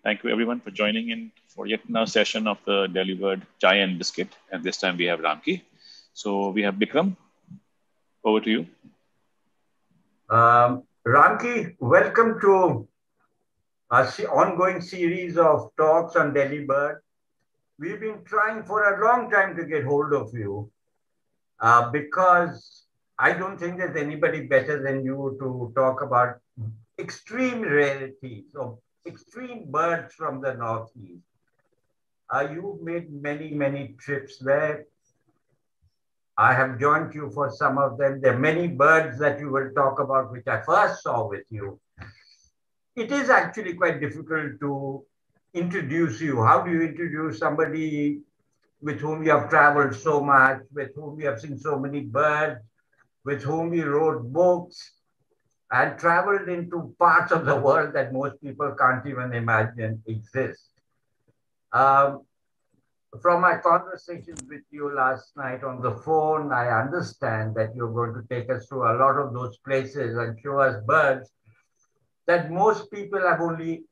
Thank you everyone for joining in for yet another session of the Delivered Chai and Biscuit. And this time we have Ramki. So we have Bikram. Over to you. Ramki, welcome to our ongoing series of talks on Delibird. We've been trying for a long time to get hold of you because I don't think there's anybody better than you to talk about extreme rarities of extreme birds from the Northeast. You've made many, many trips there. I have joined you for some of them. There are many birds that you will talk about, which I first saw with you. It is actually quite difficult to introduce you. How do you introduce somebody with whom you have traveled so much, with whom you have seen so many birds, with whom you wrote books, and traveled into parts of the world that most people can't even imagine exist? Um, from my conversations with you last night on the phone, I understand that you're going to take us through a lot of those places and show us birds that most people have only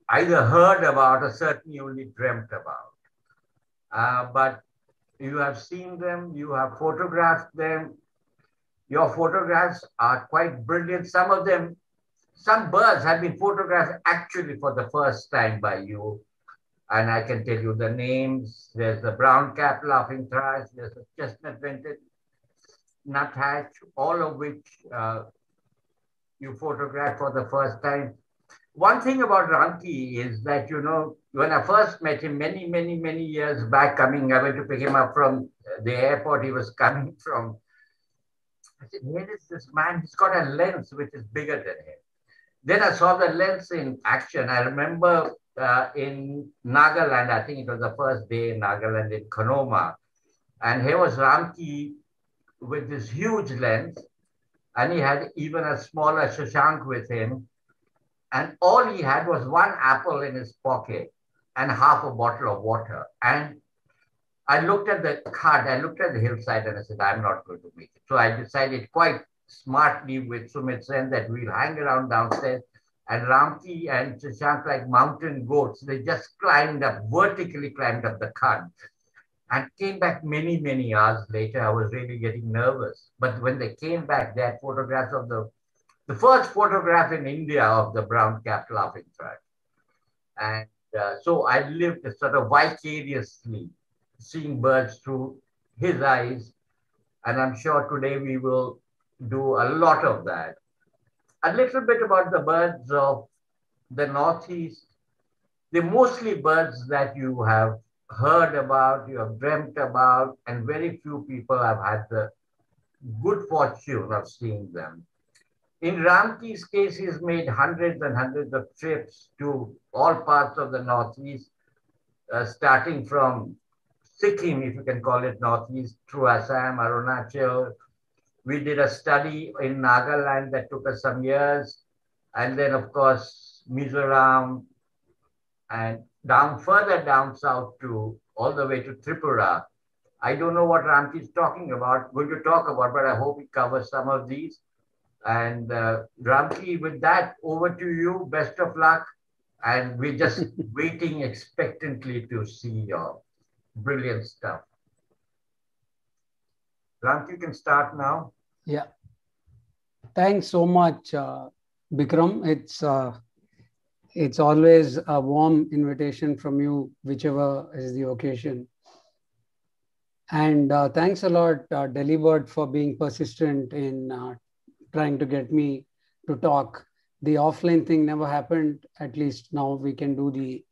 either heard about or certainly only dreamt about. But you have seen them, you have photographed them. Your photographs are quite brilliant. Some of them, some birds have been photographed actually for the first time by you. And I can tell you the names. There's the brown-capped laughing thrush, there's the chestnut-vented nuthatch, all of which you photographed for the first time. One thing about Ramki is that, you know, when I first met him many years back I went to pick him up from the airport he was coming from. I said, here is this man, he's got a lens which is bigger than him. Then I saw the lens in action. I remember in Nagaland, I think it was the first day in Nagaland in Kanoma. And here was Ramki with this huge lens. And he had even a smaller Shashank with him. And all he had was one apple in his pocket and half a bottle of water. And I looked at the card, I looked at the hillside and I said, I'm not going to make it. So I decided quite smartly with Sumit Sen that we'll hang around downstairs. And Ramki and Shashank, like mountain goats, they just vertically climbed up the card and came back many hours later. I was really getting nervous. But when they came back, they had photographs of the first photograph in India of the brown-capped laughing thrush. And so I lived sort of vicariously seeing birds through his eyes. And I'm sure today we will do a lot of that. A little bit about the birds of the Northeast. They're mostly birds that you have heard about, you have dreamt about, and very few people have had the good fortune of seeing them. In Ramki's case, he's made hundreds and hundreds of trips to all parts of the Northeast, starting from Sikkim, if you can call it Northeast, through Assam, Arunachal. We did a study in Nagaland that took us some years. And then, of course, Mizoram and further down south to all the way to Tripura. I don't know what Ramki is going to talk about, but I hope he covers some of these. And Ramki, with that, over to you. Best of luck. And we're just waiting expectantly to see your brilliant stuff. Ramki, you can start now. Yeah. Thanks so much, Bikram. It's always a warm invitation from you, whichever is the occasion. And thanks a lot, Delibird, for being persistent in trying to get me to talk. The offline thing never happened. At least now we can do the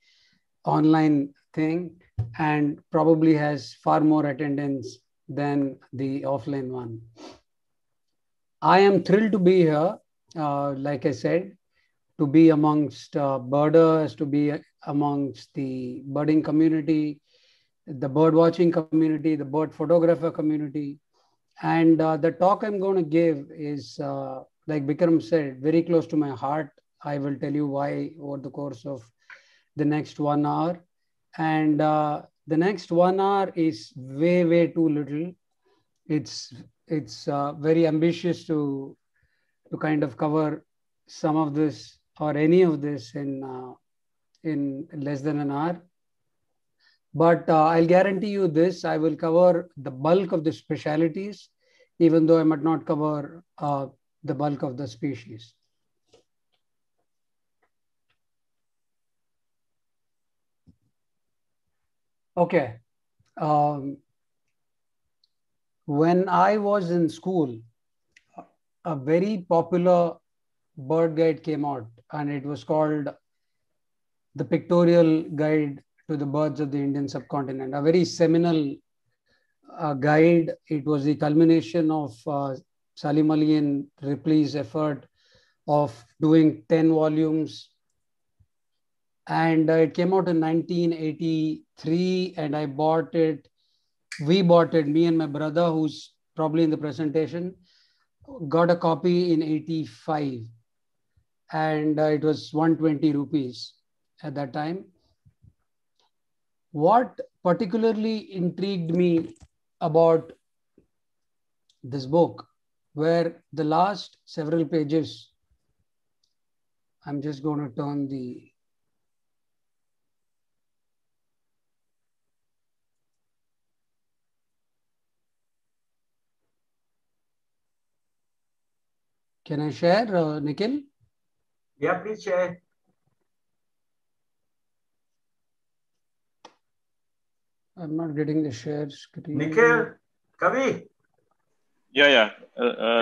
online thing, and probably has far more attendance than the offline one. I am thrilled to be here, like I said, to be amongst birders, to be amongst the birding community, the bird watching community, the bird photographer community. And the talk I'm going to give is, like Bikram said, very close to my heart. I will tell you why over the course of the next 1 hour. And the next 1 hour is way too little. It's very ambitious to kind of cover some of this or any of this in in less than an hour. But I'll guarantee you this, I will cover the bulk of the specialities, even though I might not cover the bulk of the species. Okay. When I was in school, a very popular bird guide came out, and it was called The Pictorial Guide to the Birds of the Indian Subcontinent, a very seminal guide. It was the culmination of Salim Ali and Ripley's effort of doing 10 volumes. And it came out in 1983, and I bought it. We bought it, me and my brother, who's probably in the presentation, got a copy in 85. And it was 120 rupees at that time. What particularly intrigued me about this book were the last several pages. I'm just going to turn the Can I share, Nikhil? Yeah, please share. I'm not getting the share screen. Nikhil, Kavi. Yeah.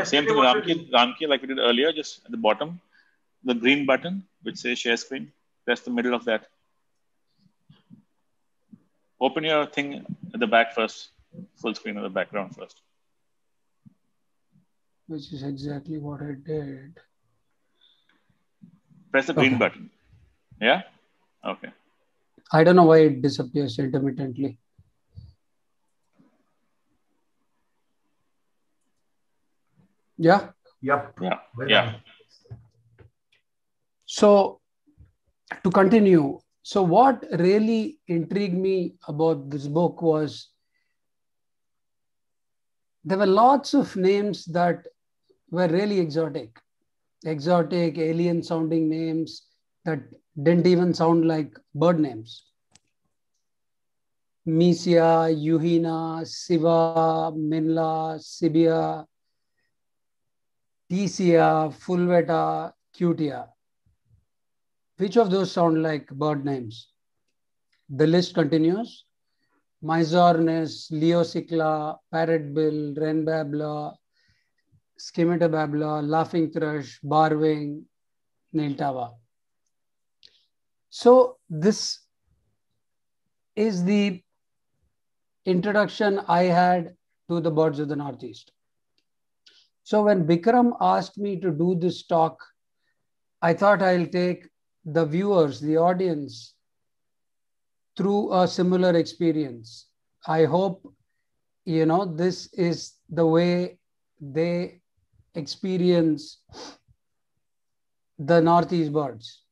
Same thing, Ramki, like we did earlier, just at the bottom, the green button, which says share screen. Press the middle of that. Open your thing at the back first, full screen of the background first. Which is exactly what I did. Press the green button. Yeah? Okay. I don't know why it disappears intermittently. Yeah? Yep. Yeah. So, to continue, so what really intrigued me about this book was there were lots of names that were really exotic, alien sounding names that didn't even sound like bird names. Mysia, Euhina, Siva, Minla, Sibia, Tesia, Fulveta, Cutia. Which of those sound like bird names? The list continues. Myzornis, Leocicla, Parrotbill, Wrenbabbler, Scimitababla, Laughing Thrush, Barwing, Niltava. So this is the introduction I had to the birds of the Northeast. So when Bikram asked me to do this talk, I thought I'll take the viewers, the audience, through a similar experience. I hope, this is the way they experience the Northeast birds.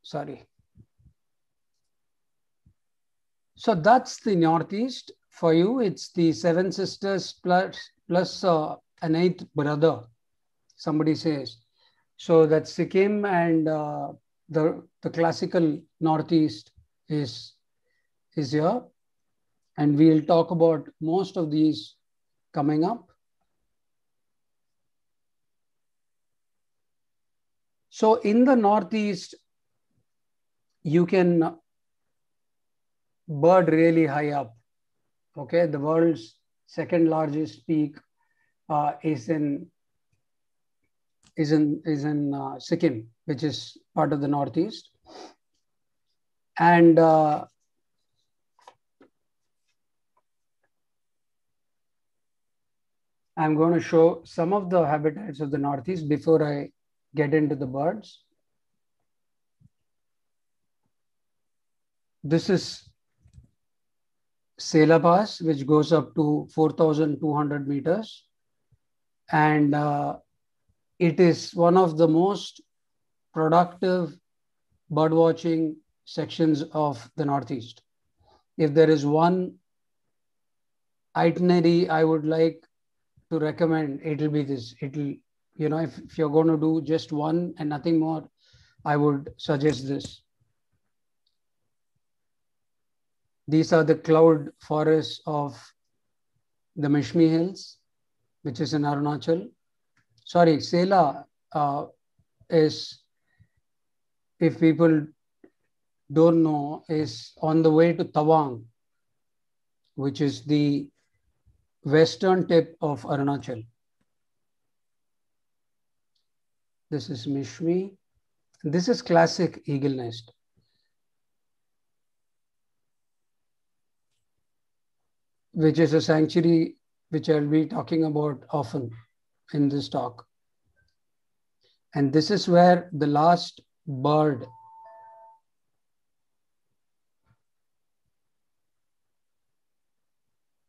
Sorry. So that's the Northeast for you. It's the Seven Sisters plus an eighth brother, somebody says. So that's Sikkim, and the classical Northeast is here. And we'll talk about most of these coming up. So in the Northeast, you can bird really high up. Okay, the world's second largest peak is in Sikkim, which is part of the Northeast. And I'm going to show some of the habitats of the Northeast before I get into the birds. This is Sela Pass, which goes up to 4,200 meters. And it is one of the most productive birdwatching sections of the Northeast. If there is one itinerary I would like to recommend, it will be this. It will if you're going to do just one and nothing more, I would suggest this. These are the cloud forests of the Mishmi Hills, which is in Arunachal. Sorry, Sela is, if people don't know, is on the way to Tawang, which is the western tip of Arunachal. This is Mishmi. This is classic eagle nest. Which is a sanctuary which I'll be talking about often in this talk. And this is where the last bird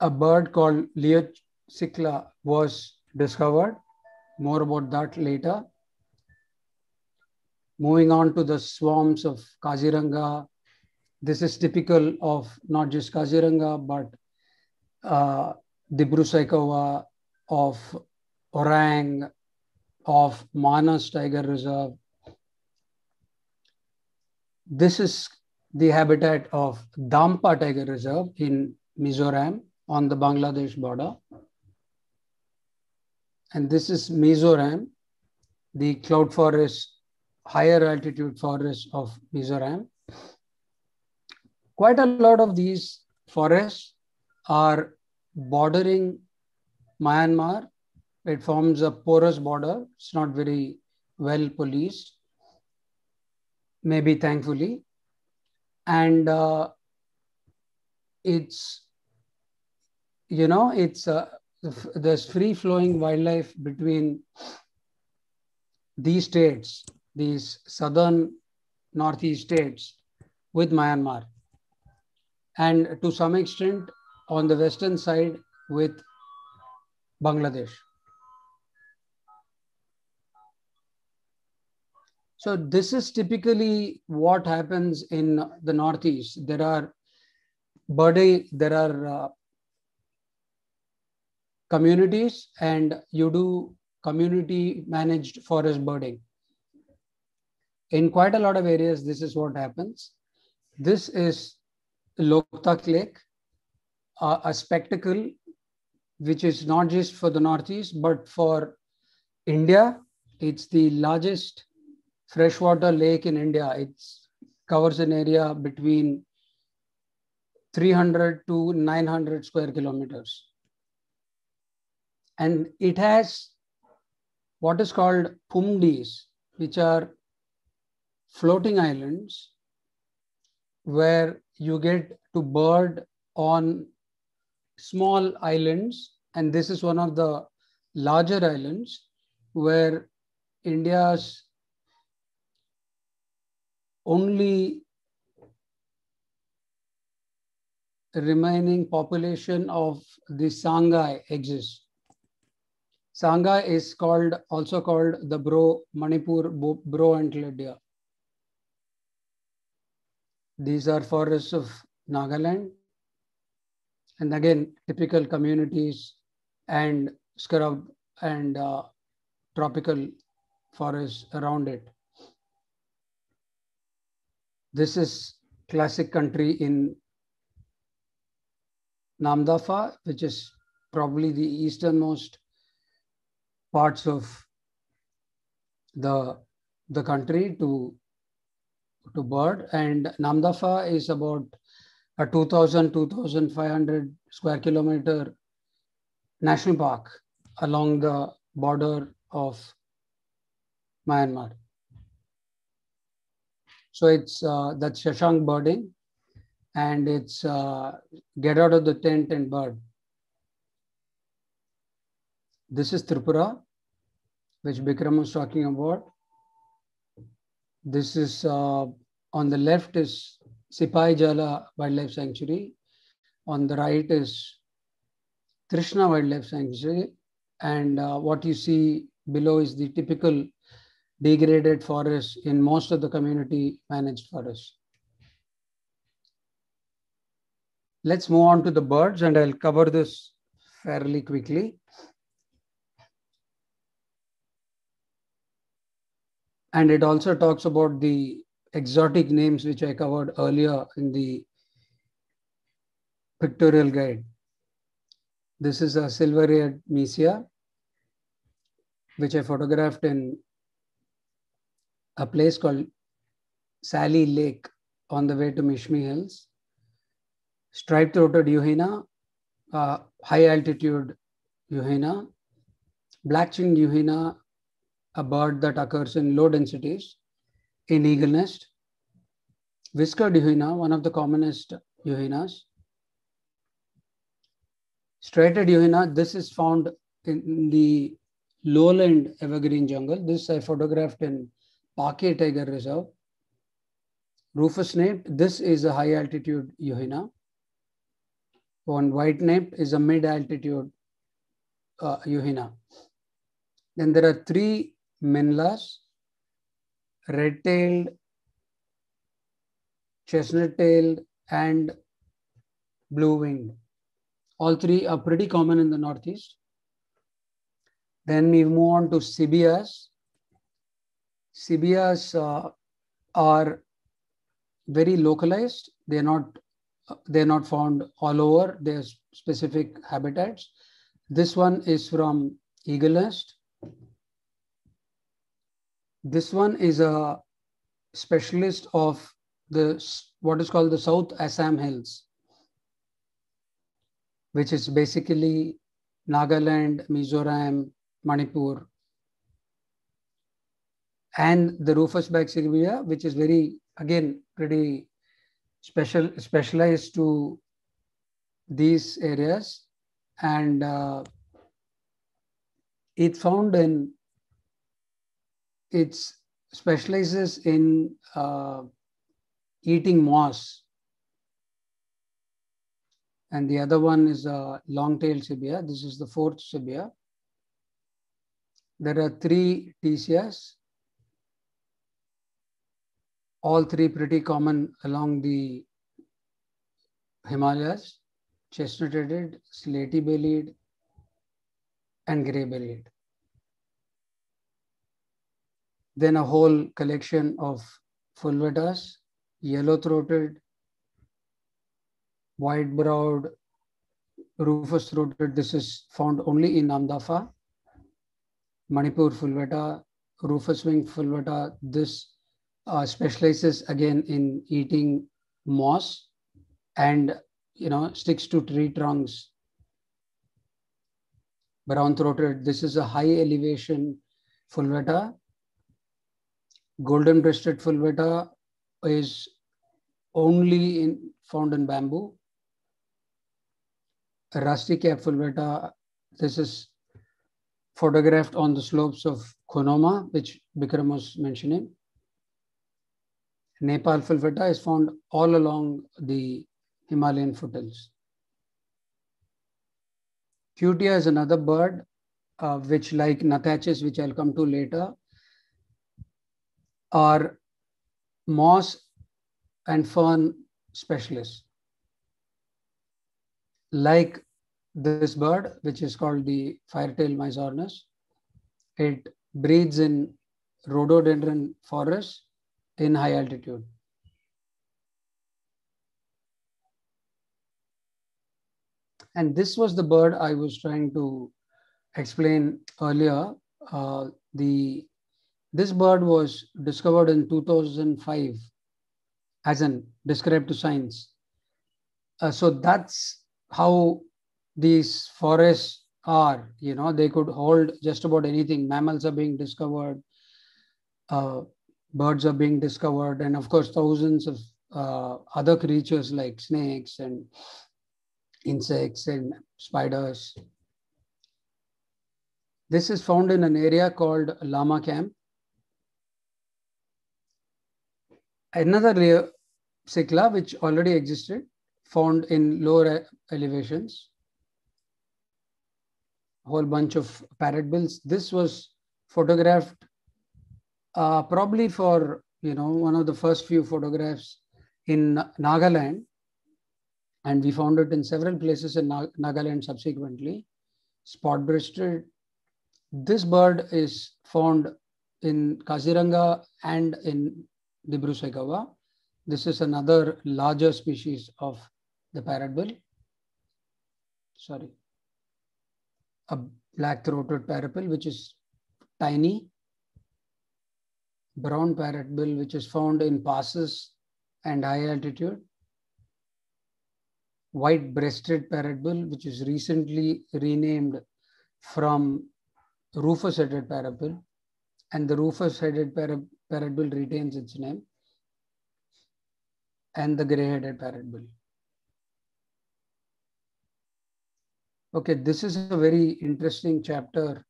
a bird called Leocycla was discovered. More about that later. Moving on to the swarms of Kaziranga. This is typical of not just Kaziranga, but Dibru Saikhowa, of Orang, of Manas Tiger Reserve. This is the habitat of Dampa Tiger Reserve in Mizoram on the Bangladesh border. And this is Mizoram, the cloud forest, higher altitude forest of Mizoram. Quite a lot of these forests are bordering Myanmar. It forms a porous border. It's not very well policed, maybe thankfully. And there's free flowing wildlife between these states, these southern northeast states with Myanmar. And to some extent on the western side with Bangladesh. So this is typically what happens in the Northeast. There are communities, and you do community managed forest birding. In quite a lot of areas, this is what happens. This is Loktak Lake, a spectacle which is not just for the Northeast, but for India. It's the largest freshwater lake in India. It covers an area between 300 to 900 square kilometers. And it has what is called pumdis, which are floating islands where you get to bird on small islands. And this is one of the larger islands where India's only remaining population of the Sangai exists. Sangai is also called the Manipur Bro Antler. These are forests of Nagaland. And again, typical communities and scrub and tropical forests around it. This is classic country in Namdapha, which is probably the easternmost parts of the country to bird. And Namdapha is about a 2,500 square kilometer national park along the border of Myanmar. So it's that's Shashank birding, and it's get out of the tent and bird. This is Tripura, which Bikram was talking about. This is on the left is Sipai Jala Wildlife Sanctuary. On the right is Trishna Wildlife Sanctuary. And what you see below is the typical degraded forest in most of the community managed forests. Let's move on to the birds, and I'll cover this fairly quickly. And it also talks about the exotic names which I covered earlier in the pictorial guide. This is a silver-eared Mysia, which I photographed in a place called Sally Lake on the way to Mishmi Hills. Striped-throated Euhena, high-altitude Euhena. Black-chinned Euhena, a bird that occurs in low densities in eagle nest. Whiskered Euhena, one of the commonest Euhenas. Striated Euhena, this is found in the lowland evergreen jungle. This I photographed in Pake Tiger Reserve. Rufous-naped, this is a high-altitude Euhena. One white-naped is a mid-altitude Euhena. Then there are 3 Menlas, red-tailed, chestnut-tailed, and blue-winged. All 3 are pretty common in the Northeast. Then we move on to Cibias. Cibias are very localized. They're not found all over. They're specific habitats. This one is from eagle nest. This one is a specialist of what is called the South Assam Hills, which is basically Nagaland, Mizoram, Manipur, and the rufous-backed cibia, which is very, again, pretty specialized to these areas, and it specializes in eating moss. And the other one is a long-tailed cibia. This is the 4th cibia. There are 3 Tesias, all 3 pretty common along the Himalayas: chestnut-headed, slaty-bellied, and gray-bellied. Then a whole collection of fulvetas, yellow-throated, white-browed, rufous-throated. This is found only in Namdapha. Manipur fulveta, rufous-winged fulveta. This specializes again in eating moss and sticks to tree trunks. Brown-throated. This is a high-elevation fulveta. Golden-breasted fulveta is only found in bamboo. A rusty-cap fulveta. This is photographed on the slopes of Konoma, which Bikram was mentioning. Nepal fulveta is found all along the Himalayan foothills. Cutia is another bird, which, like nuthatches, which I'll come to later, are moss and fern specialists. Like this bird, which is called the firetail Myzornis, it breeds in rhododendron forests in high altitude. And this was the bird I was trying to explain earlier. This bird was discovered in 2005 as an described to science. So that's how these forests are. They could hold just about anything. Mammals are being discovered, birds are being discovered, and of course thousands of other creatures like snakes and insects and spiders. This is found in an area called Lama Camp. Another rare cicla which already existed, found in lower elevations. A whole bunch of parrotbills. This was photographed probably for one of the first few photographs in Nagaland, and we found it in several places in Nagaland subsequently. Spot-breasted. This bird is found in Kaziranga and in Dibru-Sakhawat. This is another larger species of the parrotbill. Sorry, a black-throated parrotbill, which is tiny. Brown parrotbill, which is found in passes and high altitude. White-breasted parrotbill, which is recently renamed from rufous-headed parrotbill, and the rufous-headed parrotbill retains its name, and the gray-headed parrotbill. Okay, this is a very interesting chapter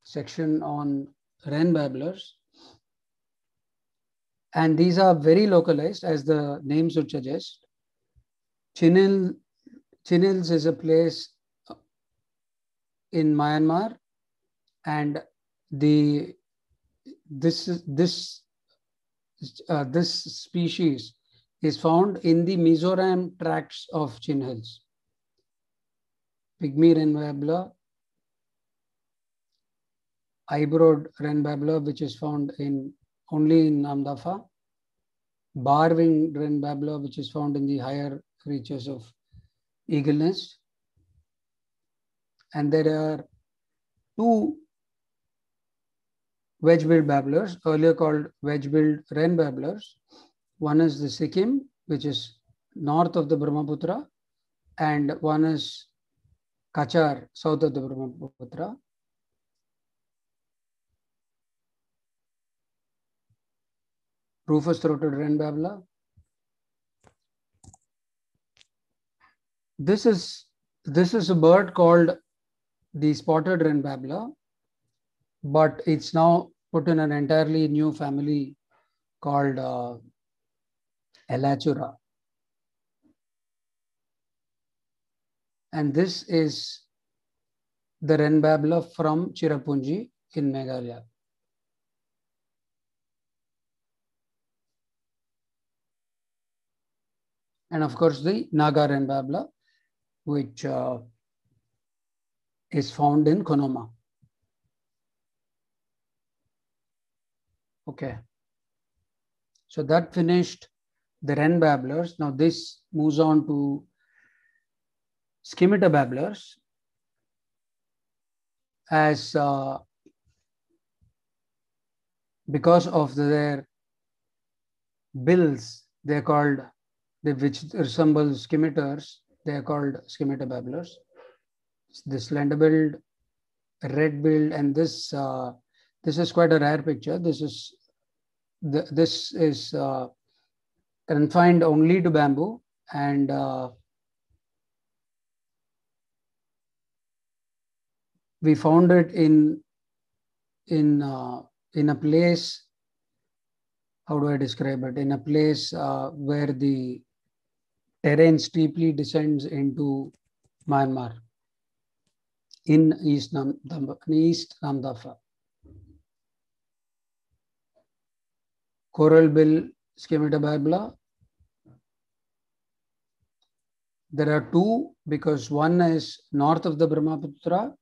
section on wren babblers. And these are very localized, as the name should suggest. Chinhills is a place in Myanmar, and this species is found in the Mizoram tracts of Chinhills. Pygmy wren babbler, eye-browed wren babbler, which is found only in Namdapha, bar-winged wren babbler, which is found in the higher reaches of Eagle Nest. And there are two wedge-billed babblers, earlier called wedge-billed wren babblers. One is the Sikkim, which is north of the Brahmaputra, and one is Kachar, south of the Brahmaputra. Rufous-throated wren babbler. This is a bird called the spotted wren babbler, but it's now put in an entirely new family called Elachura. And this is the wren babbler from Cherrapunji in Meghalaya. And of course, the Naga wren babbler, which is found in Konoma. Okay. So that finished the wren babblers. Now this moves on to scimitar babblers. As because of their bills, they're called, which resemble scimitars, they are called scimitar babblers. The slender-billed, red-billed, and this is quite a rare picture. This is confined only to bamboo, and we found it in a place. How do I describe it? In a place where the terrain steeply descends into Myanmar, in East Namdapha. Coral bill scimitar babbler. There are two, because one is north of the Brahmaputra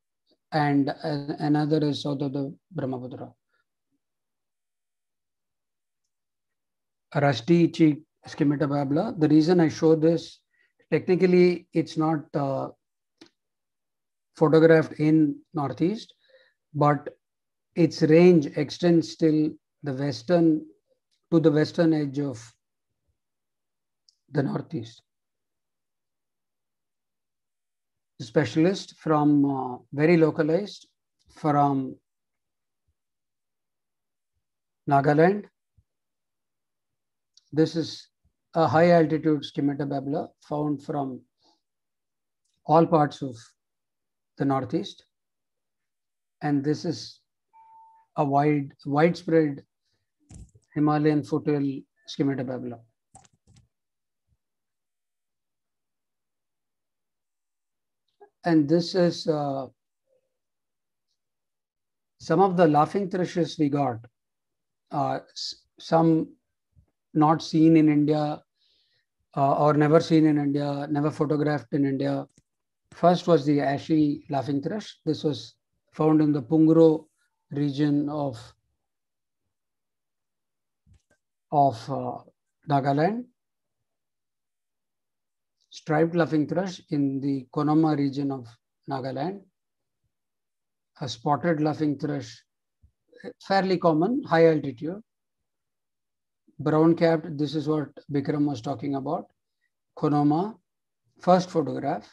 and another is south of the Brahmaputra. A rusty cheek scimitar babbler. The reason I show this, technically it's not photographed in Northeast, but its range extends till the western edge of the Northeast. Specialist from very localized from Nagaland. This is a high altitude scimitar babbler found from all parts of the Northeast. And this is a widespread Himalayan foothill scimitar babbler. And this is some of the laughing thrushes we got. Some not seen in India or never seen in India, never photographed in India. First was the ashy laughing thrush. This was found in the Pungro region of of Nagaland, striped laughing thrush in the Konoma region of Nagaland, a spotted laughing thrush, fairly common, high altitude, brown capped, this is what Bikram was talking about, Konoma, first photograph,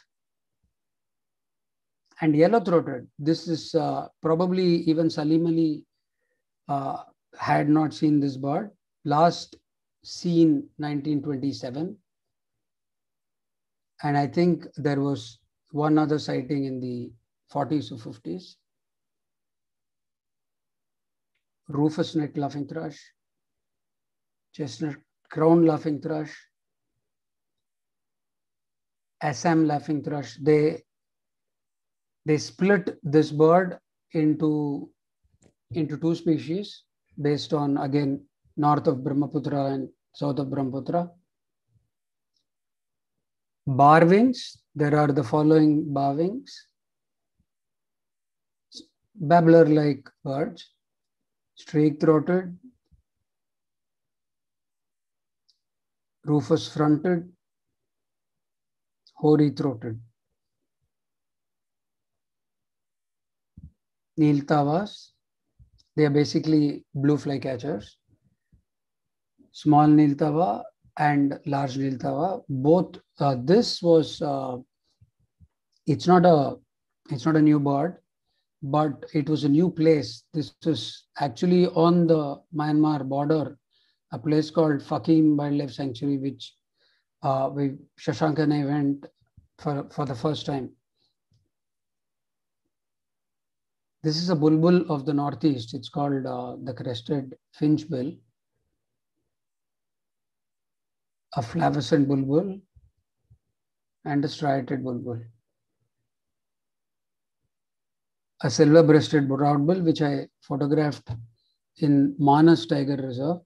and yellow throated. This is probably even Salim Ali had not seen this bird. Last seen 1927. And I think there was one other sighting in the 40s or 50s. Rufous neck laughing thrush, chestnut crown laughing thrush, Assam laughing thrush. They split this bird into two species based on, again, north of Brahmaputra and south of Brahmaputra. Barwings, there are the following barwings. Babbler-like birds, streak-throated, rufous-fronted, hoary-throated. Neeltavas, they are basically blue flycatchers. Small Neeltava and large Neeltava, both. This was, it's not a new bird, but it was a new place. This was actually on the Myanmar border, a place called Fakim Wildlife Sanctuary, which Shashank and I went for the first time. This is a bulbul of the Northeast. It's called the crested finchbill, a flavescent bulbul, and a striated bulbul. A silver-breasted broadbill, which I photographed in Manas Tiger Reserve,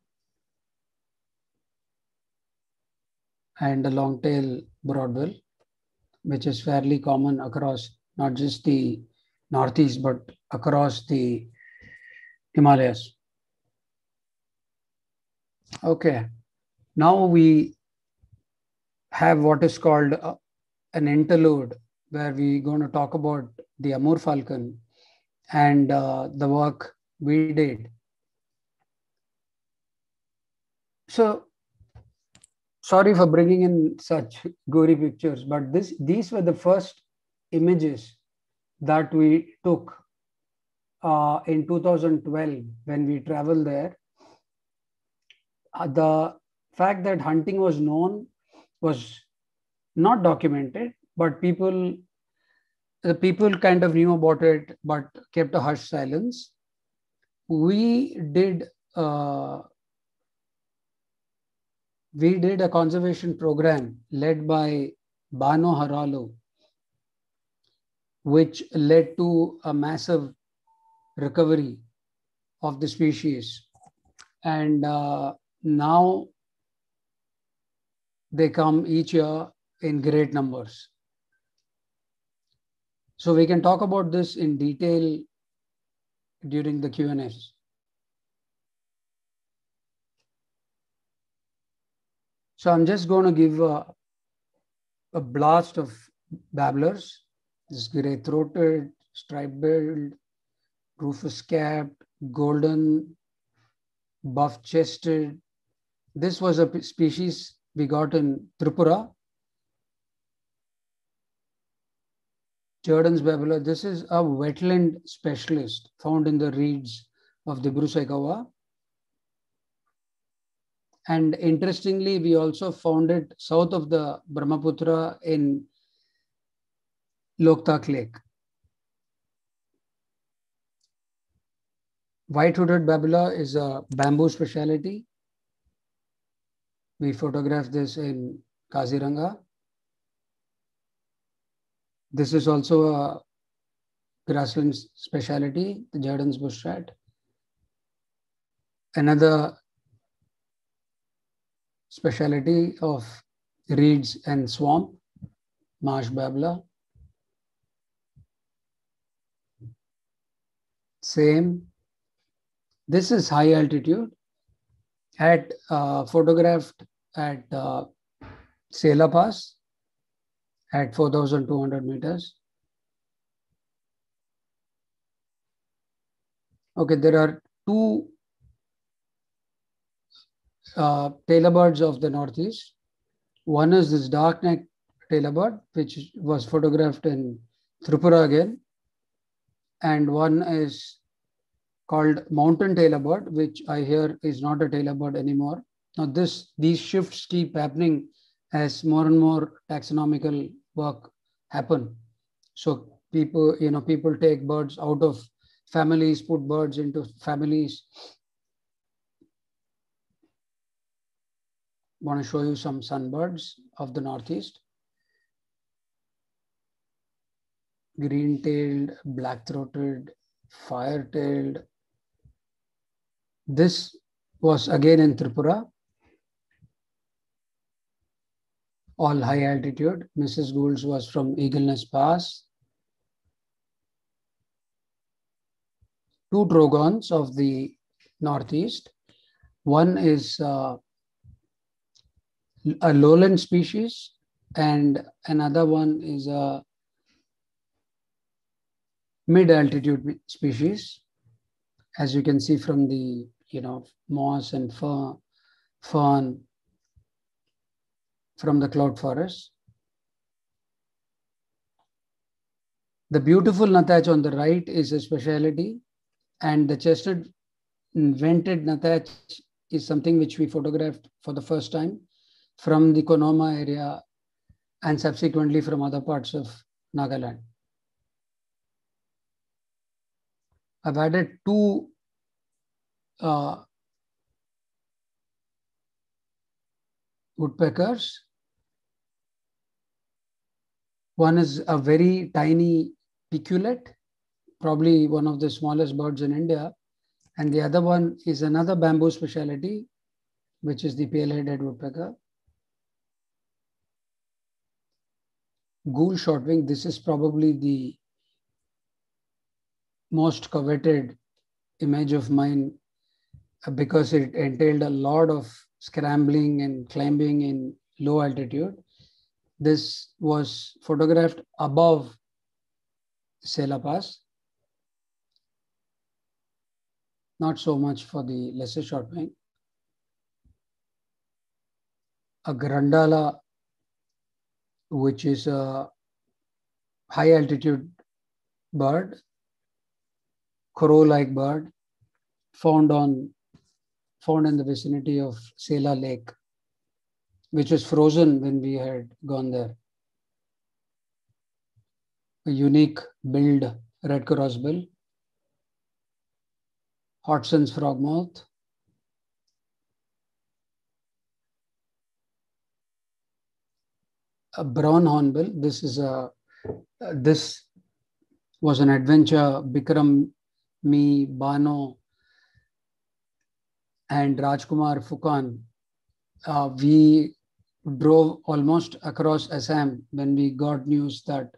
and a long-tail broadbill, which is fairly common across not just the Northeast, but across the Himalayas. Okay, now we have what is called an interlude, where we're going to talk about the Amur falcon and the work we did. So, sorry for bringing in such gory pictures, but these were the first images that we took in 2012 when we traveled there. The fact that hunting was known was not documented, but the people kind of knew about it, but kept a hushed silence. We did a conservation program led by Bano Haralu, which led to a massive recovery of the species. And now they come each year in great numbers. So we can talk about this in detail during the Q&As. So I'm just going to give a blast of babblers. This gray-throated, stripe-billed, rufous-capped, golden, buff-chested. This was a species we got in Tripura. Jordan's babbler. This is a wetland specialist found in the reeds of the Dibru-Saikhawa. And interestingly, we also found it south of the Brahmaputra in Loktak Lake. White-hooded babbler is a bamboo specialty. We photographed this in Kaziranga. This is also a grassland specialty, the Jordan's bush rat. Another specialty of reeds and swamp, marsh babbler. Same. This is high altitude, photographed at Sela Pass at 4,200 meters. Okay, there are two tailor birds of the Northeast. One is this dark neck tailor bird, which was photographed in Tripura again. And one is called mountain tailor bird, which I hear is not a tailor bird anymore. Now these shifts keep happening as more and more taxonomical work happen. So people take birds out of families, put birds into families. I want to show you some sunbirds of the Northeast. Green-tailed, black-throated, fire-tailed. This was again in Tripura, all high altitude. Mrs. Gould's was from Eagle Nest Pass. Two trogons of the Northeast. One is a lowland species, and another one is a mid-altitude species, as you can see from the moss and fern from the cloud forest. The beautiful Natach on the right is a speciality, and the chestnut vented Natach is something which we photographed for the first time from the Konoma area and subsequently from other parts of Nagaland. I've added two woodpeckers. One is a very tiny piculet, probably one of the smallest birds in India. And the other one is another bamboo speciality, which is the pale-headed woodpecker. Gould shortwing, this is probably the most coveted image of mine because it entailed a lot of scrambling and climbing in low altitude. This was photographed above Sela Pass. Not so much for the lesser shortwing. A Grandala, which is a high altitude bird, crow-like bird, found in the vicinity of Sela Lake, which was frozen when we had gone there. A unique billed red crossbill, Hodgson's frogmouth, a brown hornbill. This was an adventure. Bikram, me, Bano, and Rajkumar Fukan. We drove almost across Assam when we got news that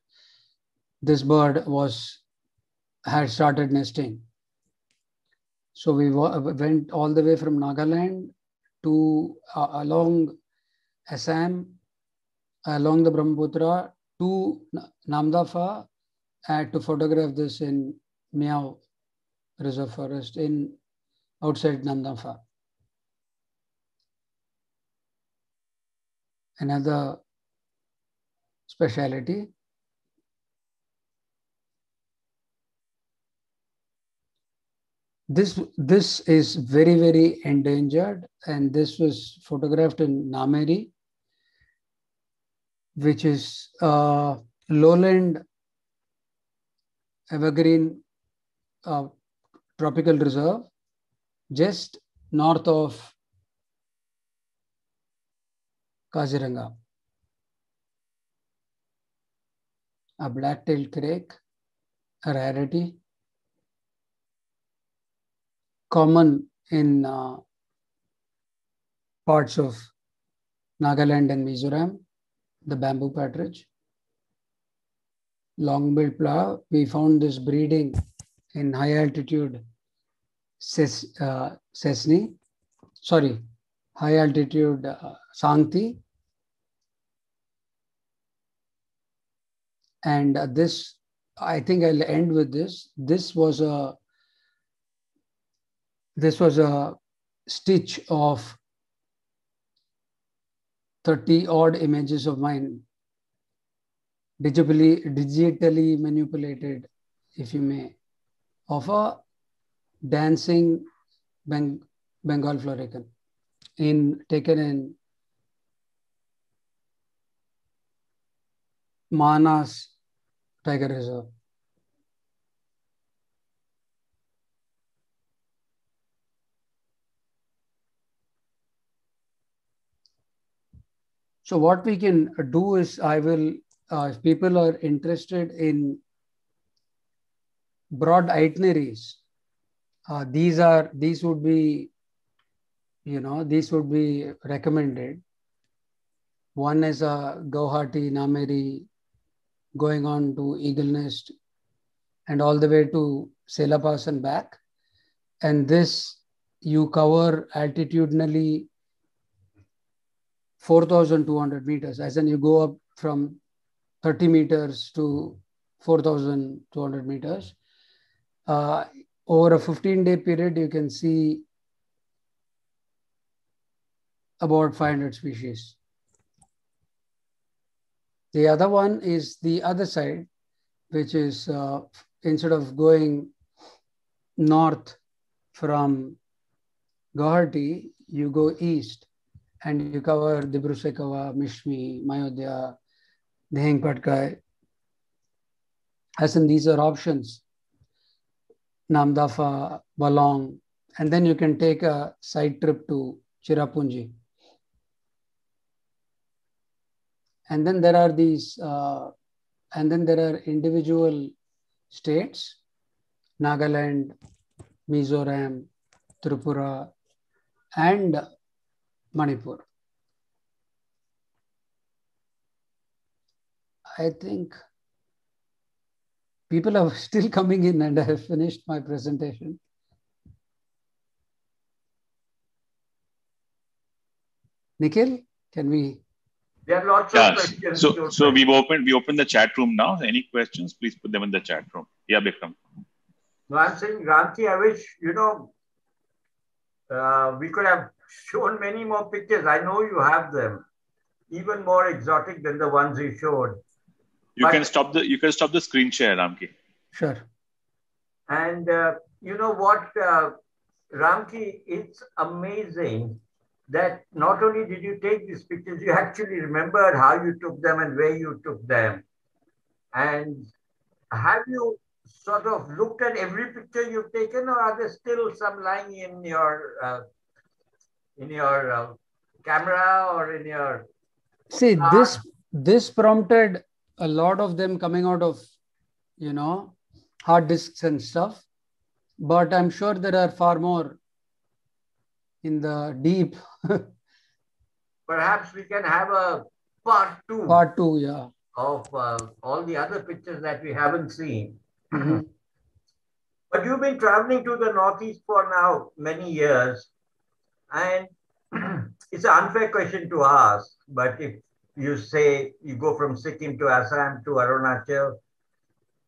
this bird had started nesting. So we went all the way from Nagaland to along Assam, along the Brahmaputra to Namdapha to photograph this in Miao Reserve Forest outside Namdapha. Another speciality. This is very, very endangered, and this was photographed in Nameri, which is lowland evergreen tropical reserve just north of Kaziranga. A black-tailed crake, a rarity, common in parts of Nagaland and Mizoram, the bamboo partridge. Long-billed plover, we found this breeding in high altitude Cessni, high altitude Sangti. And this, I think I'll end with this. This was a stitch of 30 odd images of mine, digitally manipulated, if you may, of a dancing Bengal florican taken in Manas Tiger Reserve. So what we can do is, I will, if people are interested in broad itineraries, these would be recommended. One is Guwahati, Nameri, going on to Eagle Nest and all the way to Sela Pass and back. And this you cover altitudinally 4,200 meters, as in you go up from 30 meters to 4,200 meters. Over a 15-day period, you can see about 500 species. The other one is the other side, which is instead of going north from Guwahati, you go east and you cover Dibru-Sakhawat, Mishmi, Mayodhya, Deheng Patkai. As in, these are options. Namdafa, Balong, and then you can take a side trip to Cherrapunji. And then there are these, individual states, Nagaland, Mizoram, Tripura, and Manipur. I think people are still coming in, and I have finished my presentation. Nikhil, can we? There are lots of questions. So we open the chat room now. Any questions, please put them in the chat room. Yeah, Bikram. No, I'm saying, Ramki, I wish, we could have shown many more pictures. I know you have them, even more exotic than the ones you showed. You can stop the screen share, Ramki. Sure. And you know what, Ramki, it's amazing that not only did you take these pictures, you actually remembered how you took them and where you took them. And have you sort of looked at every picture you've taken, or are there still some lying in your camera or in your? See, this prompted a lot of them coming out of, hard disks and stuff. But I'm sure there are far more in the deep. Perhaps we can have a part two. Part two, yeah. Of all the other pictures that we haven't seen. Mm-hmm. But you've been traveling to the Northeast for now many years. And it's an unfair question to ask, but if you say you go from Sikkim to Assam to Arunachal,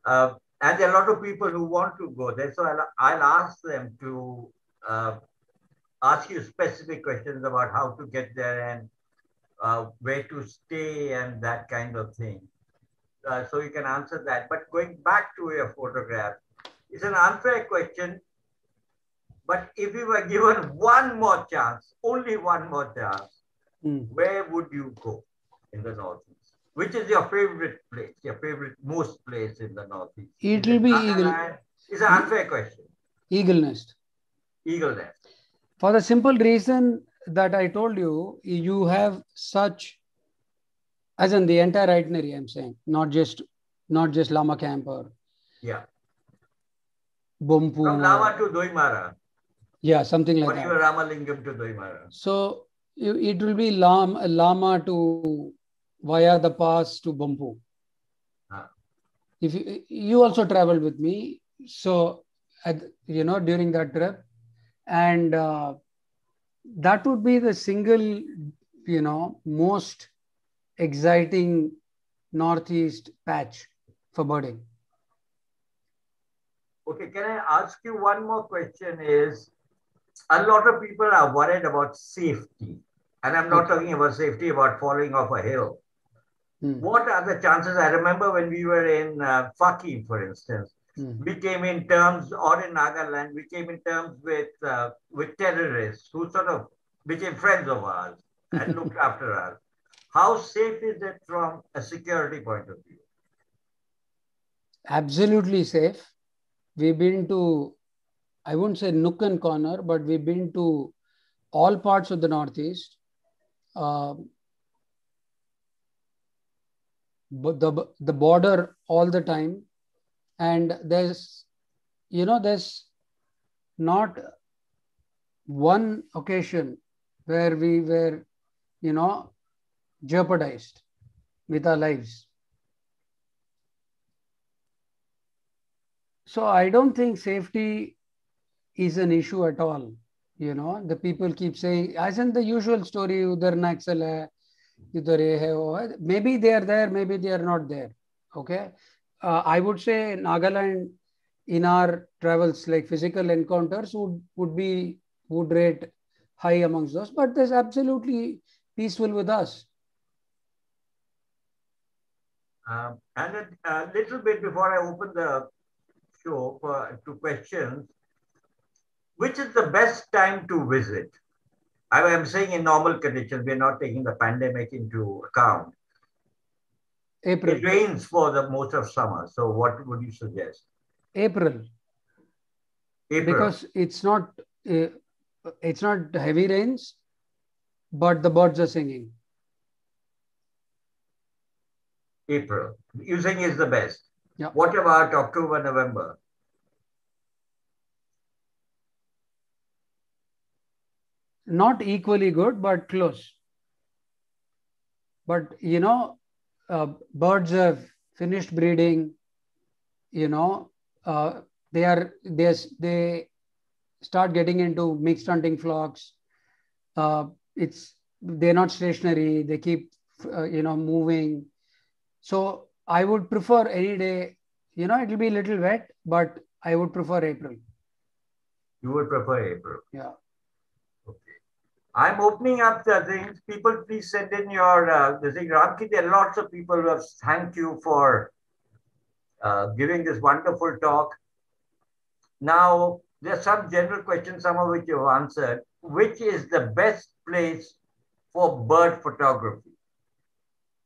and there are a lot of people who want to go there, so I'll ask them to ask you specific questions about how to get there and where to stay and that kind of thing. So you can answer that. But going back to your photograph, it's an unfair question. But if you were given one more chance, only one more chance, where would you go in the Northeast? Which is your favorite place, your favorite most place in the Northeast? It will be Eagle. It's an unfair question. Eagle Nest. Eagle Nest. For the simple reason that I told you, you have such, as in the entire itinerary, I'm saying, not just Lama Camp or Bompu. From Lama to Doimara. Yeah, something like that. Or even Ramalingam to Doimara. So it will be Lama to via the pass to Bompu. If you also traveled with me, so during that trip, and that would be the single, most exciting northeast patch for birding. Okay, can I ask you one more question? Is a lot of people are worried about safety, and I'm not talking about safety about falling off a hill. What are the chances? I remember when we were in Faki, for instance, we came in terms, or in Nagaland, we came in terms with terrorists who sort of became friends of ours and looked after us. How safe is it from a security point of view? Absolutely safe. We've been to, I wouldn't say nook and corner, but we've been to all parts of the Northeast. But the border all the time. And there's not one occasion where we were, jeopardized with our lives. So I don't think safety is an issue at all. The people keep saying, as in the usual story, udhar Naxal hai, udhar ye hai, wo hai. Maybe they are there, maybe they are not there. Okay. I would say Nagaland, in our travels, like physical encounters would rate high amongst those, but there's absolutely peaceful with us. And a little bit before I open the show to questions, which is the best time to visit? I am saying in normal conditions, we're not taking the pandemic into account. April. It rains for the most of summer. So what would you suggest? April. Because it's not heavy rains, but the birds are singing. April. You think is the best. Yeah. What about October, November? Not equally good, but close. But birds have finished breeding. They start getting into mixed hunting flocks. They're not stationary. They keep moving. So I would prefer any day. It'll be a little wet, but I would prefer April. You would prefer April. Yeah. Okay. I'm opening up the things. People, please send in your the thing. Ramki, there are lots of people who have thanked you for giving this wonderful talk. Now, there are some general questions, some of which you've answered. Which is the best place for bird photography?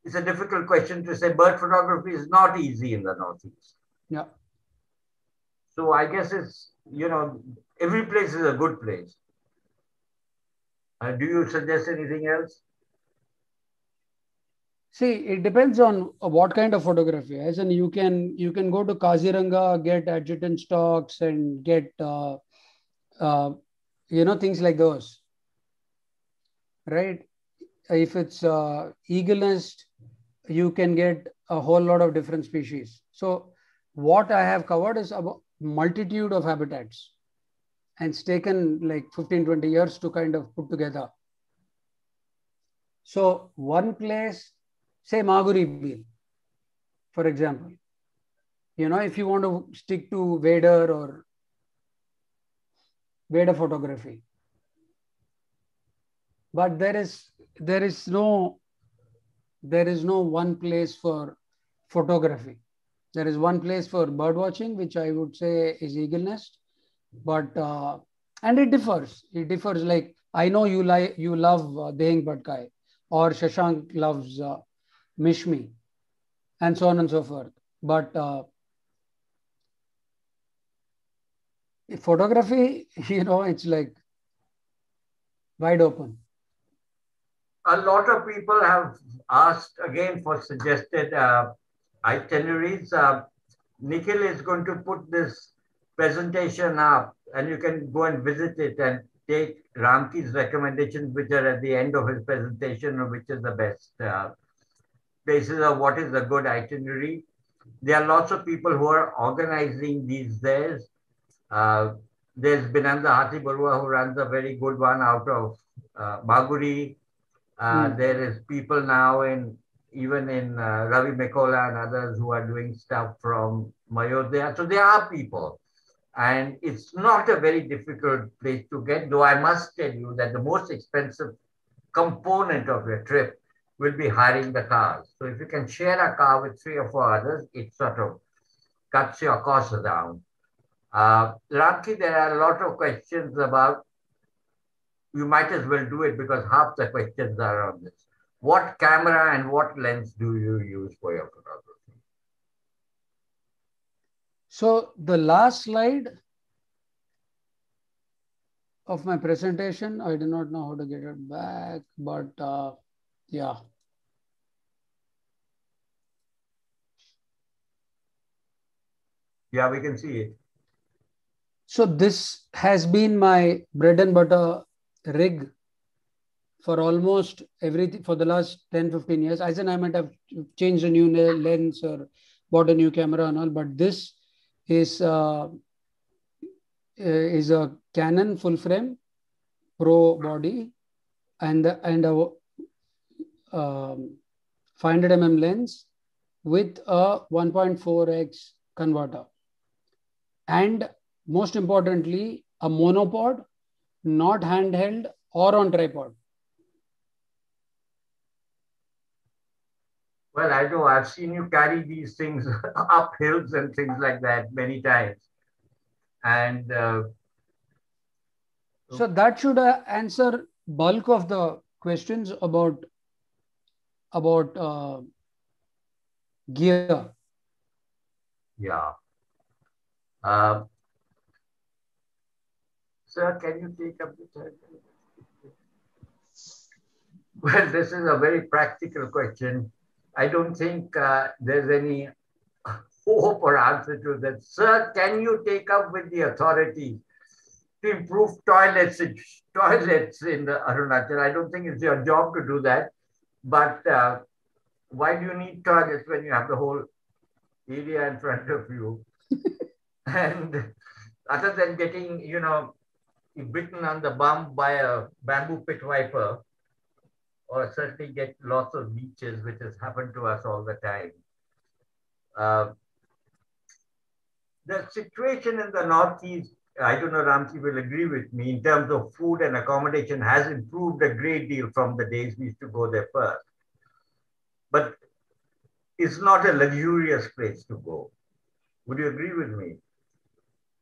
It's a difficult question to say. Bird photography is not easy in the Northeast. Yeah. So I guess it's, every place is a good place. Do you suggest anything else? See, it depends on what kind of photography. As in, you can go to Kaziranga, get adjutant stocks, and get things like those, right? If it's eagle nest, you can get a whole lot of different species. So what I have covered is a multitude of habitats, and it's taken like 15-20 years to kind of put together. So one place, say Maguri Beal, for example, if you want to stick to Vader or Vader photography, but there is no one place for photography. There is one place for bird watching, which I would say is Eagle Nest, but and it differs. It differs. Like I know you love Dehing Bhatkai, or Shashank loves Mishmi, and so on and so forth. But photography, it's like wide open. A lot of people have asked again for suggested itineraries. Nikhil is going to put this presentation up, and you can go and visit it and take Ramki's recommendations, which are at the end of his presentation, which is the best places of what is a good itinerary. There are lots of people who are organizing these days. There's Binanda Hati Barua who runs a very good one out of Maguri. There is people now even in Ravi Mekola and others who are doing stuff from Mayodhya. So there are people. And it's not a very difficult place to get, though I must tell you that the most expensive component of your trip will be hiring the cars. So if you can share a car with 3 or 4 others, it sort of cuts your costs down. Ramki, there are a lot of questions about, you might as well do it because half the questions are on this. What camera and what lens do you use for your photography? So the last slide of my presentation, I do not know how to get it back, but yeah. Yeah, we can see it. So this has been my bread and butter rig for almost everything for the last 10, 15 years. I said I might have changed a new lens or bought a new camera and all, but this is a Canon full frame Pro body and a 500mm lens with a 1.4x converter. And most importantly, a monopod, not handheld or on tripod. Well, I know I've seen you carry these things up hills and things like that many times. And so that should answer bulk of the questions about gear. Yeah. Sir, can you take up the time? Well, this is a very practical question. I don't think there's any hope or answer to that. Sir, can you take up with the authorities to improve toilets in the Arunachal? I don't think it's your job to do that. But why do you need toilets when you have the whole area in front of you? And other than getting, bitten on the bum by a bamboo pit viper, or certainly get lots of leeches, which has happened to us all the time. The situation in the Northeast, I don't know, Ramki will agree with me, in terms of food and accommodation has improved a great deal from the days we used to go there first. But it's not a luxurious place to go. Would you agree with me?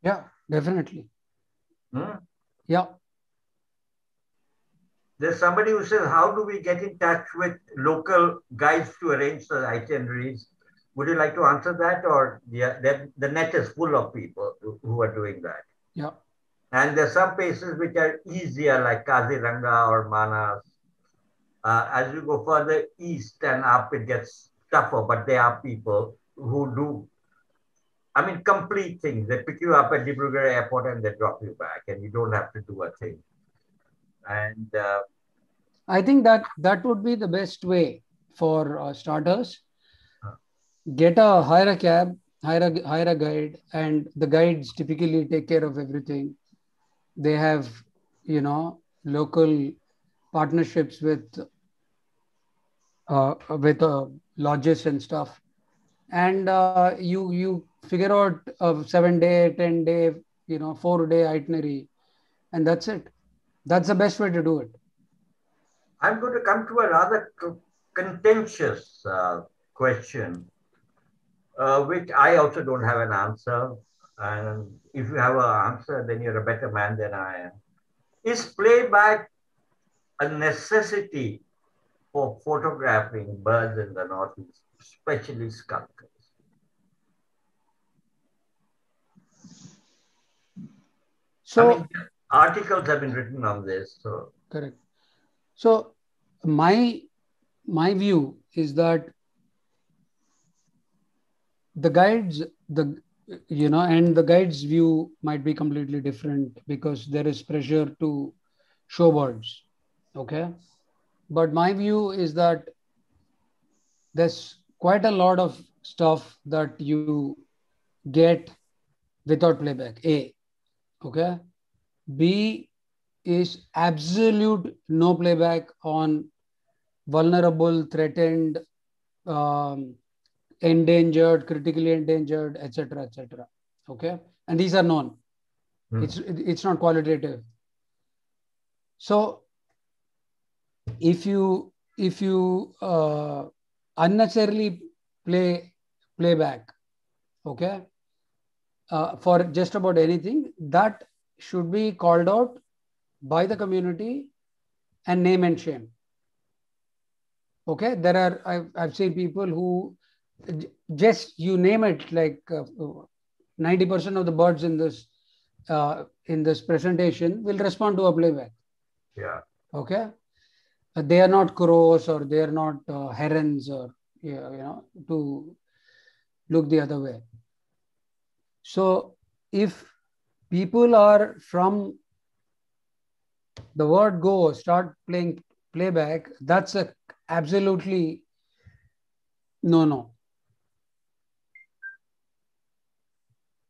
Yeah, definitely. Yeah. There's somebody who says, how do we get in touch with local guides to arrange the itineraries? Would you like to answer that? Or the net is full of people who are doing that. Yeah. And there's some places which are easier, like Kaziranga or Manas. As you go further east and up, it gets tougher, but there are people who do, complete things. They pick you up at Dibrugarh airport and they drop you back, and you don't have to do a thing. And I think that would be the best way for starters. Hire a cab, hire a guide, and the guides typically take care of everything. They have, local partnerships with lodges and stuff, and you figure out a 7-day, 10-day, 4-day itinerary, and that's it. That's the best way to do it. I'm going to come to a rather contentious question, which I also don't have an answer. And if you have an answer, then you're a better man than I am. Is playback a necessity for photographing birds in the Northeast, especially skunks? So articles have been written on this. So correct. So my view is that the guides, and the guide's view might be completely different because there is pressure to show birds. Okay. But my view is that there's quite a lot of stuff that you get without playback. Okay. B is absolute no playback on vulnerable, threatened, endangered, critically endangered, etc., etc. Okay, and these are known. It's not qualitative. So if you unnecessarily playback, okay, for just about anything, that should be called out by the community and name and shame. Okay, there are I've seen people who just you name it, like 90% of the birds in this presentation will respond to a playback. Yeah. Okay, they are not crows or they are not herons or to look the other way. So if people are from the word go start playing playback, that's a absolutely no.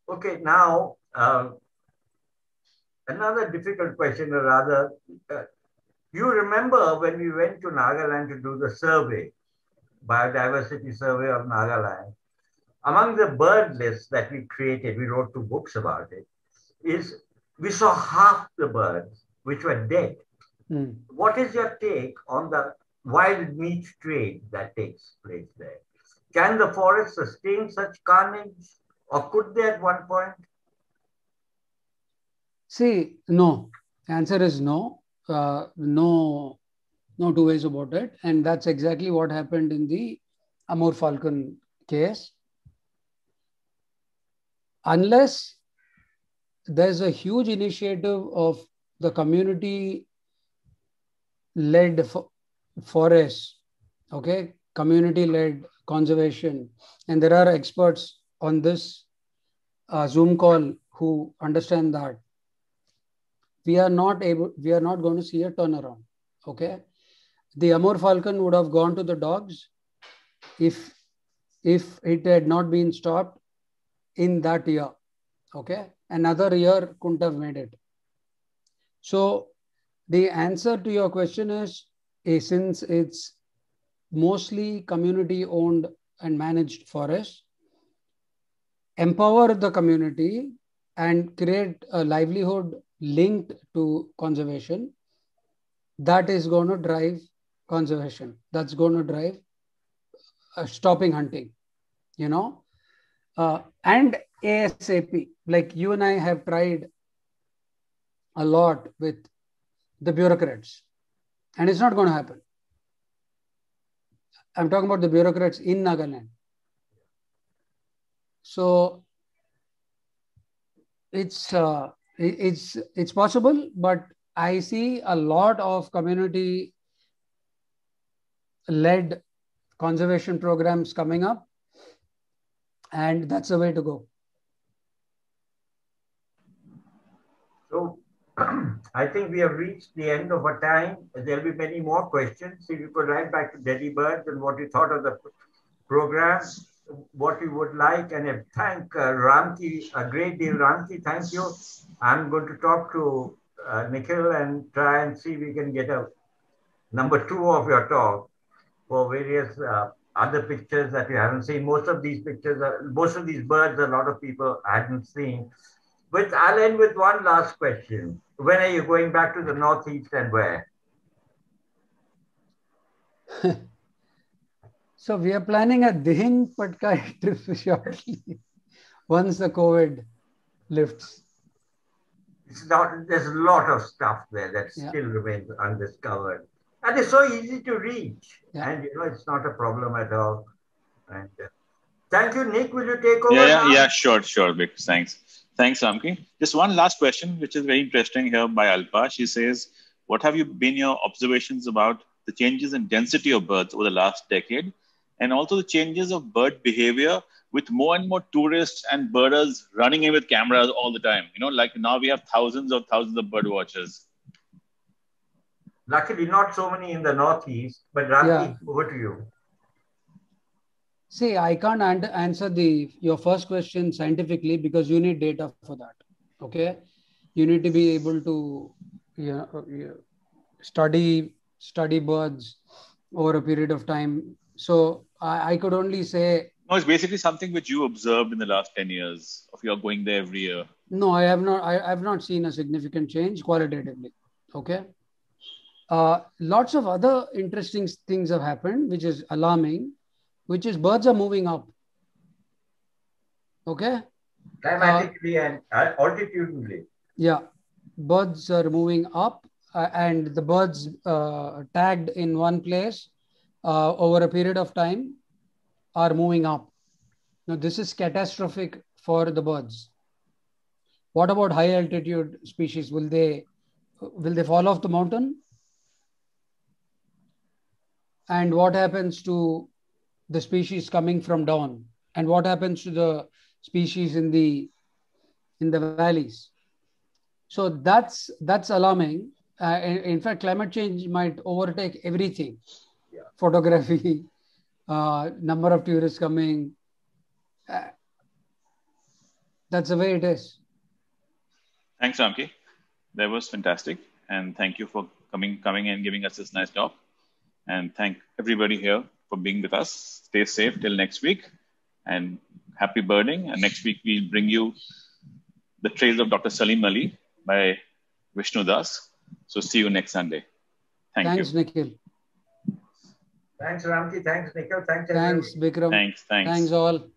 Okay, now another difficult question, or rather, you remember when we went to Nagaland to do the survey, biodiversity survey of Nagaland, among the bird lists that we created, we wrote 2 books about it, is we saw half the birds which were dead. What is your take on the wild meat trade that takes place there? Can the forest sustain such carnage, or could they at one point? See, no. Answer is no. No 2 ways about it. And that's exactly what happened in the Amur falcon case. Unless there's a huge initiative of the community-led forests, okay, community-led conservation, and there are experts on this Zoom call who understand that we are not going to see a turnaround. Okay, the Amur falcon would have gone to the dogs if it had not been stopped in that year. Okay, another year couldn't have made it. So the answer to your question is, since it's mostly community owned and managed forests, empower the community and create a livelihood linked to conservation. That is going to drive conservation. That's going to drive stopping hunting, and ASAP. Like you and I have tried a lot with the bureaucrats, and it's not going to happen. I'm talking about the bureaucrats in Nagaland. So it's possible, but I see a lot of community-led conservation programs coming up, and that's the way to go. So I think we have reached the end of our time. There'll be many more questions. If you could write back to Delibird and what you thought of the program, what you would like, and thank Ramki a great deal. Ramki, thank you. I'm going to talk to Nikhil and try and see if we can get a number 2 of your talk for various other pictures that you haven't seen. Most of these pictures, most of these birds, a lot of people hadn't seen. But I'll end with one last question. When are you going back to the Northeast and where? So we are planning a Dihin Patkai trip shortly, once the COVID lifts. There's a lot of stuff there that still remains undiscovered. And it's so easy to reach. Yeah. And it's not a problem at all. And thank you, Nick. Will you take over now? Yeah, sure, Vic. Thanks, Ramki. Just one last question, which is very interesting here by Alpa. She says, what have been your observations about the changes in density of birds over the last decade, and also the changes of bird behavior with more and more tourists and birders running in with cameras all the time? Like now we have thousands of bird watchers. Luckily, not so many in the Northeast, but Ramki, over to you. See, I can't answer your first question scientifically because you need data for that. Okay. you need to be able to study birds over a period of time. So I could only say, no, it's basically something which you observed in the last 10 years of your going there every year. no, I have not seen a significant change qualitatively. Okay. Lots of other interesting things have happened, which is alarming, which is birds are moving up. Okay. Climatically and altitudinally. Yeah. Birds are moving up, and the birds tagged in one place over a period of time are moving up. Now, this is catastrophic for the birds. What about high altitude species? Will they fall off the mountain? And what happens to the species coming from down? And what happens to the species in the valleys? So that's alarming. In fact, climate change might overtake everything. Yeah. Photography, number of tourists coming. That's the way it is. Thanks, Ramki. That was fantastic. And thank you for coming and giving us this nice talk. And thank everybody here for being with us. Stay safe till next week. And happy birding. And next week, we'll bring you The Trails of Dr. Salim Ali by Vishnu Das. So see you next Sunday. Thanks, you. Nikhil. Thanks, Ramki. Thanks, Nikhil. Thanks, Bikram. Thanks. Thanks all.